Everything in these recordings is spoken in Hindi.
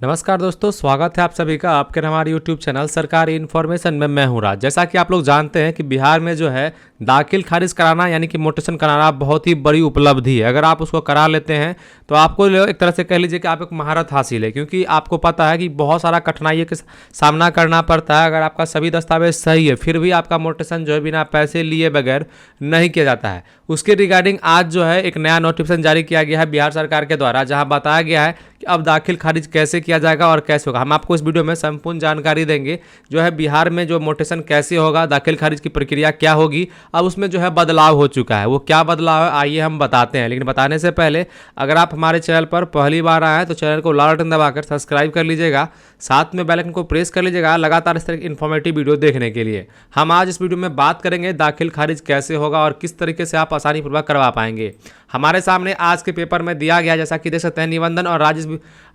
नमस्कार दोस्तों, स्वागत है आप सभी का आपके हमारे YouTube चैनल सरकारी इन्फॉर्मेशन में। मैं हूं राज। जैसा कि आप लोग जानते हैं कि बिहार में जो है दाखिल खारिज कराना यानी कि म्यूटेशन कराना बहुत ही बड़ी उपलब्धि है। अगर आप उसको करा लेते हैं तो आपको एक तरह से कह लीजिए कि आप एक महारत हासिल है, क्योंकि आपको पता है कि बहुत सारा कठिनाइयों का सामना करना पड़ता है। अगर आपका सभी दस्तावेज सही है फिर भी आपका म्यूटेशन जो है बिना पैसे लिए बगैर नहीं किया जाता है। उसके रिगार्डिंग आज जो है एक नया नोटिफिकेशन जारी किया गया है बिहार सरकार के द्वारा, जहां बताया गया है कि अब दाखिल खारिज कैसे किया जाएगा और कैसे होगा। हम आपको इस वीडियो में संपूर्ण जानकारी देंगे जो है बिहार में जो म्यूटेशन कैसे होगा, दाखिल खारिज की प्रक्रिया क्या होगी। अब उसमें जो है बदलाव हो चुका है, वो क्या बदलाव है आइए हम बताते हैं। लेकिन बताने से पहले अगर आप हमारे चैनल पर पहली बार आए हैं तो चैनल को लाल बटन दबाकर सब्सक्राइब कर लीजिएगा, साथ में बेल आइकन को प्रेस कर लीजिएगा लगातार इस तरह की इन्फॉर्मेटिव वीडियो देखने के लिए। हम आज इस वीडियो में बात करेंगे दाखिल खारिज कैसे होगा और किस तरीके से आप आसानी पूर्वक करवा पाएंगे। हमारे सामने आज के पेपर में दिया गया, जैसा कि देख सकते हैं, निबंधन और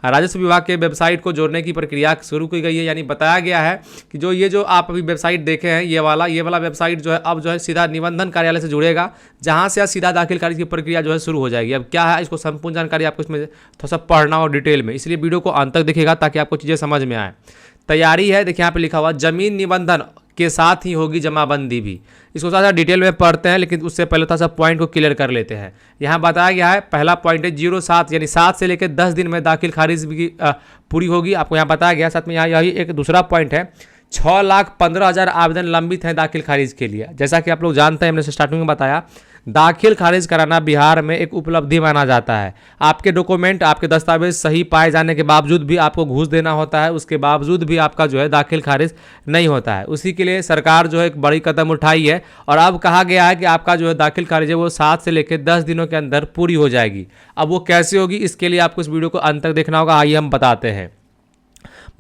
राजस्व विभाग के वेबसाइट को जोड़ने की प्रक्रिया शुरू की गई है। यानी बताया गया है कि जो आप अभी वेबसाइट देखे हैं ये वाला वेबसाइट जो है अब जो है सीधा निबंधन कार्यालय से जुड़ेगा, जहां से सीधा दाखिल खारिज की प्रक्रिया जो है शुरू हो जाएगी। अब क्या है, इसको संपूर्ण जानकारी आपको इसमें थोड़ा सा पढ़ना हो डिटेल में, इसलिए वीडियो को अंत तक देखिएगा ताकि आपको चीज़ें समझ में आए। तैयारी है, देखिए यहाँ पे लिखा हुआ जमीन निबंधन के साथ ही होगी जमाबंदी भी। इसको थोड़ा सा डिटेल में पढ़ते हैं, लेकिन उससे पहले थोड़ा सा पॉइंट को क्लियर कर लेते हैं। यहाँ बताया गया है, पहला पॉइंट है 07 यानी 7 से लेकर 10 दिन में दाखिल खारिज की पूरी होगी। आपको यहाँ बताया गया। साथ में यहाँ यही एक दूसरा पॉइंट है, 6,15,000 आवेदन लंबित हैं दाखिल खारिज के लिए। जैसा कि आप लोग जानते हैं, हमने स्टार्टिंग में बताया, दाखिल खारिज कराना बिहार में एक उपलब्धि माना जाता है। आपके डॉक्यूमेंट, आपके दस्तावेज सही पाए जाने के बावजूद भी आपको घूस देना होता है, उसके बावजूद भी आपका जो है दाखिल खारिज नहीं होता है। उसी के लिए सरकार जो है एक बड़ी कदम उठाई है और अब कहा गया है कि आपका जो है दाखिल खारिज है वो 7 से लेकर 10 दिनों के अंदर पूरी हो जाएगी। अब वो कैसे होगी, इसके लिए आपको इस वीडियो को अंत तक देखना होगा। आइए हम बताते हैं।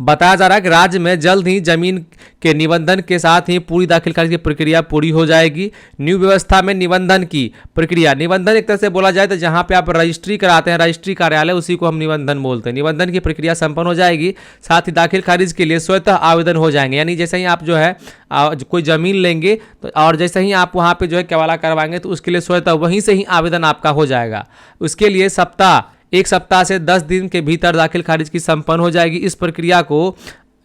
बताया जा रहा है कि राज्य में जल्द ही जमीन के निबंधन के साथ ही पूरी दाखिल खारिज की प्रक्रिया पूरी हो जाएगी। न्यू व्यवस्था में निबंधन की प्रक्रिया, निबंधन एक तरह से बोला जाए तो जहां पे आप रजिस्ट्री कराते हैं, रजिस्ट्री कार्यालय, उसी को हम निबंधन बोलते हैं। निबंधन की प्रक्रिया संपन्न हो जाएगी, साथ ही दाखिल खारिज के लिए स्वतः आवेदन हो जाएंगे। यानी जैसे ही आप जो है कोई जमीन लेंगे तो और जैसे ही आप वहाँ पे जो है केवाला करवाएंगे तो उसके लिए स्वतः वहीं से ही आवेदन आपका हो जाएगा। उसके लिए एक सप्ताह से 10 दिन के भीतर दाखिल खारिज की संपन्न हो जाएगी। इस प्रक्रिया को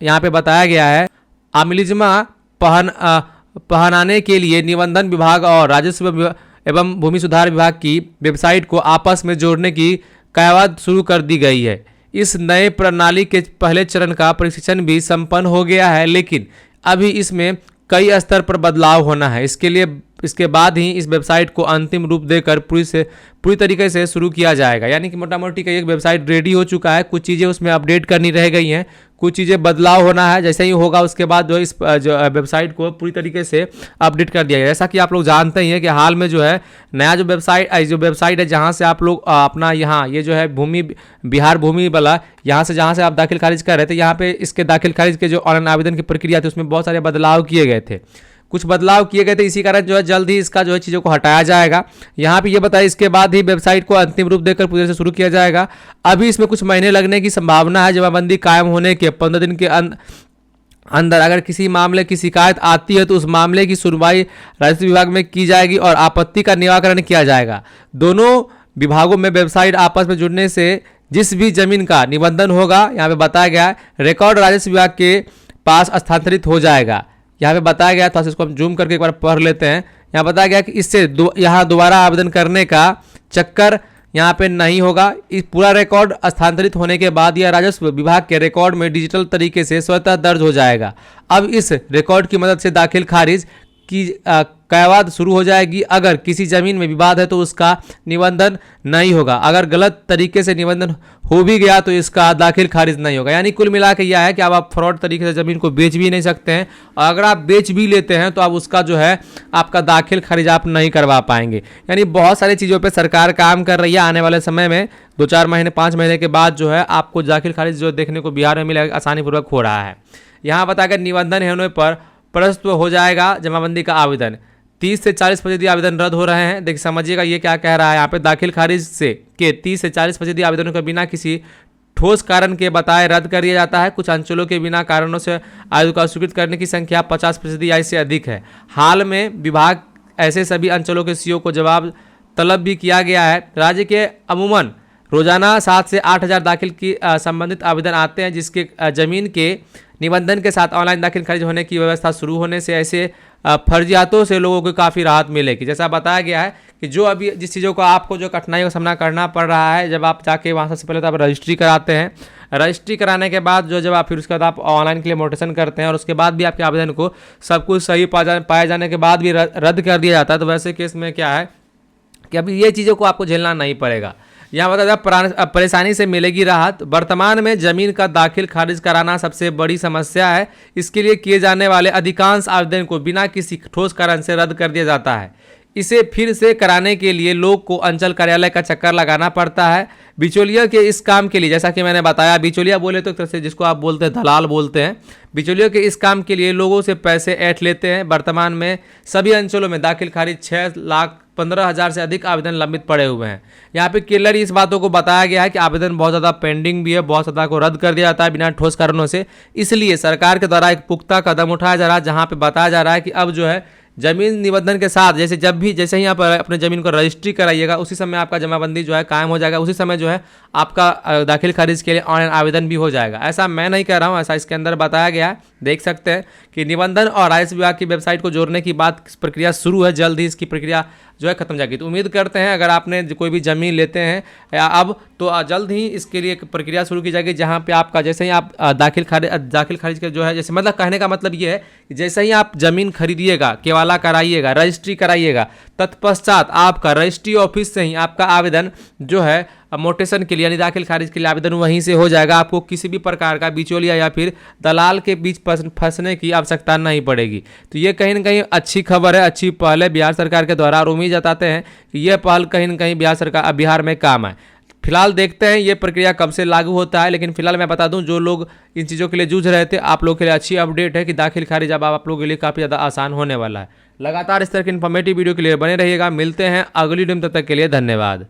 यहाँ पे बताया गया है, अमलिज्मा पहनाने के लिए निबंधन विभाग और राजस्व एवं भूमि सुधार विभाग की वेबसाइट को आपस में जोड़ने की कवायद शुरू कर दी गई है। इस नए प्रणाली के पहले चरण का प्रशिक्षण भी संपन्न हो गया है, लेकिन अभी इसमें कई स्तर पर बदलाव होना है। इसके बाद ही इस वेबसाइट को अंतिम रूप देकर पूरी तरीके से शुरू किया जाएगा। यानी कि मोटा मोटी का एक वेबसाइट रेडी हो चुका है, कुछ चीज़ें उसमें अपडेट करनी रह गई हैं, कुछ चीज़ें बदलाव होना है। जैसे ही होगा उसके बाद जो इस जो वेबसाइट को पूरी तरीके से अपडेट कर दिया गया। जैसा कि आप लोग जानते ही हैं कि हाल में जो है नया जो वेबसाइट है जहाँ से आप लोग अपना यहाँ ये जो है बिहार भूमि वाला, यहाँ से जहाँ से आप दाखिल खारिज कर रहे थे, यहाँ पे इसके दाखिल खारिज के जो ऑनलाइन आवेदन की प्रक्रिया थी उसमें बहुत सारे बदलाव किए गए थे। इसी कारण जो है जल्द ही इसका जो है चीज़ों को हटाया जाएगा। यहाँ पे ये बताया, इसके बाद ही वेबसाइट को अंतिम रूप देकर पूरे से शुरू किया जाएगा। अभी इसमें कुछ महीने लगने की संभावना है। जमाबंदी कायम होने के 15 दिन के अंदर अगर किसी मामले की शिकायत आती है तो उस मामले की सुनवाई राजस्व विभाग में की जाएगी और आपत्ति का निराकरण किया जाएगा। दोनों विभागों में वेबसाइट आपस में जुड़ने से जिस भी जमीन का निबंधन होगा, यहाँ पे बताया गया है, रिकॉर्ड राजस्व विभाग के पास स्थानांतरित हो जाएगा। यहाँ पे बताया गया था, इसको हम जूम करके एक बार पढ़ लेते हैं। यहाँ बताया गया कि इससे यहाँ दोबारा आवेदन करने का चक्कर यहाँ पे नहीं होगा। इस पूरा रिकॉर्ड स्थानांतरित होने के बाद यह राजस्व विभाग के रिकॉर्ड में डिजिटल तरीके से स्वतः दर्ज हो जाएगा। अब इस रिकॉर्ड की मदद से दाखिल खारिज की कवायद शुरू हो जाएगी। अगर किसी जमीन में विवाद है तो उसका निबंधन नहीं होगा। अगर गलत तरीके से निबंधन हो भी गया तो इसका दाखिल खारिज नहीं होगा। यानी कुल मिला के यह है कि अब आप फ्रॉड तरीके से ज़मीन को बेच भी नहीं सकते हैं, और अगर आप बेच भी लेते हैं तो आप उसका जो है आपका दाखिल खारिज आप नहीं करवा पाएंगे। यानी बहुत सारी चीज़ों पर सरकार काम कर रही है। आने वाले समय में 2-4 महीने 5 महीने के बाद जो है आपको दाखिल खारिज जो देखने को बिहार में मिलेगा, आसानी पूर्वक हो रहा है। यहाँ बताकर निबंधन होने पर प्रस्तुत हो जाएगा जमाबंदी का आवेदन। 30 से 40% आवेदन रद्द हो रहे हैं। देखिए समझिएगा ये क्या कह रहा है यहाँ पे, दाखिल खारिज से के 30 से 40% आवेदनों को बिना किसी ठोस कारण के बताए रद्द कर दिया जाता है। कुछ अंचलों के बिना कारणों से आयु का स्वीकृत करने की संख्या 50% या इससे अधिक है। हाल में विभाग ऐसे सभी अंचलों के सीओ को जवाब तलब भी किया गया है। राज्य के अमूमन रोजाना 7 से 8 हज़ार दाखिल की संबंधित आवेदन आते हैं, जिसके ज़मीन के निबंधन के साथ ऑनलाइन दाखिल खारिज होने की व्यवस्था शुरू होने से ऐसे फर्जियातों से लोगों को काफ़ी राहत मिलेगी। जैसा बताया गया है कि जो अभी जिस चीज़ों को आपको जो कठिनाइयों का सामना करना पड़ रहा है, जब आप जाके वहाँ सबसे पहले तो आप रजिस्ट्री कराते हैं, रजिस्ट्री कराने के बाद जब आप फिर उसके बाद आप ऑनलाइन क्लेम नोटिफिकेशन करते हैं और उसके बाद भी आपके आवेदन को सब कुछ सही पाए जाने के बाद भी रद्द कर दिया जाता है, तो वैसे केस में क्या है कि अभी ये चीज़ों को आपको झेलना नहीं पड़ेगा। यहाँ बता परेशानी से मिलेगी राहत। वर्तमान में जमीन का दाखिल खारिज कराना सबसे बड़ी समस्या है। इसके लिए किए जाने वाले अधिकांश आवेदन को बिना किसी ठोस कारण से रद्द कर दिया जाता है। इसे फिर से कराने के लिए लोग को अंचल कार्यालय का चक्कर लगाना पड़ता है। बिचौलिया के इस काम के लिए, जैसा कि मैंने बताया, बिचौलिया बोले तो एक तरह से जिसको आप बोलते हैं दलाल बोलते हैं, बिचौलिया के इस काम के लिए लोगों से पैसे ऐंठ लेते हैं। वर्तमान में सभी अंचलों में दाखिल खारिज 6,15,000 से अधिक आवेदन लंबित पड़े हुए हैं। यहाँ पे क्लियर इस बातों को बताया गया है कि आवेदन बहुत ज़्यादा पेंडिंग भी है, बहुत ज़्यादा को रद्द कर दिया जाता है बिना ठोस कारणों से। इसलिए सरकार के द्वारा एक पुख्ता कदम उठाया जा रहा है, जहाँ पे बताया जा रहा है कि अब जो है जमीन निबंधन के साथ जैसे ही आप अपने ज़मीन को रजिस्ट्री कराइएगा, उसी समय आपका जमाबंदी जो है कायम हो जाएगा, उसी समय जो है आपका दाखिल खारिज के लिए ऑनलाइन आवेदन भी हो जाएगा। ऐसा मैं नहीं कह रहा हूँ, ऐसा इसके अंदर बताया गया है। देख सकते हैं कि निबंधन और राजस्व विभाग की वेबसाइट को जोड़ने की बात प्रक्रिया शुरू है, जल्द ही इसकी प्रक्रिया जो है खत्म जाएगी। तो उम्मीद करते हैं अगर आपने कोई भी ज़मीन लेते हैं या अब, तो जल्द ही इसके लिए एक प्रक्रिया शुरू की जाएगी, जहाँ पे आपका जैसे ही आप दाखिल खारिज के जो है, जैसे मतलब कहने का मतलब ये है कि जैसे ही आप ज़मीन खरीदिएगा, केवाला कराइएगा, रजिस्ट्री कराइएगा, तत्पश्चात आपका रजिस्ट्री ऑफिस से ही आपका आवेदन जो है मोटेशन के लिए यानी दाखिल खारिज के लिए आवेदन वहीं से हो जाएगा। आपको किसी भी प्रकार का बिचौलिया या फिर दलाल के बीच फंसने की आवश्यकता नहीं पड़ेगी। तो ये कहीं ना कहीं अच्छी खबर है, अच्छी पहल है बिहार सरकार के द्वारा, और उम्मीद जताते हैं कि यह पहल कहीं ना कहीं बिहार में काम है। फिलहाल देखते हैं ये प्रक्रिया कब से लागू होता है, लेकिन फिलहाल मैं बता दूं जो लोग इन चीज़ों के लिए जूझ रहे थे, आप लोगों के लिए अच्छी अपडेट है कि दाखिल खारिज अब आप लोगों के लिए काफ़ी ज़्यादा आसान होने वाला है। लगातार इस तरह की इन्फॉर्मेटिव वीडियो के लिए बने रहिएगा। मिलते हैं अगली वीडियो में, तब तक के लिए धन्यवाद।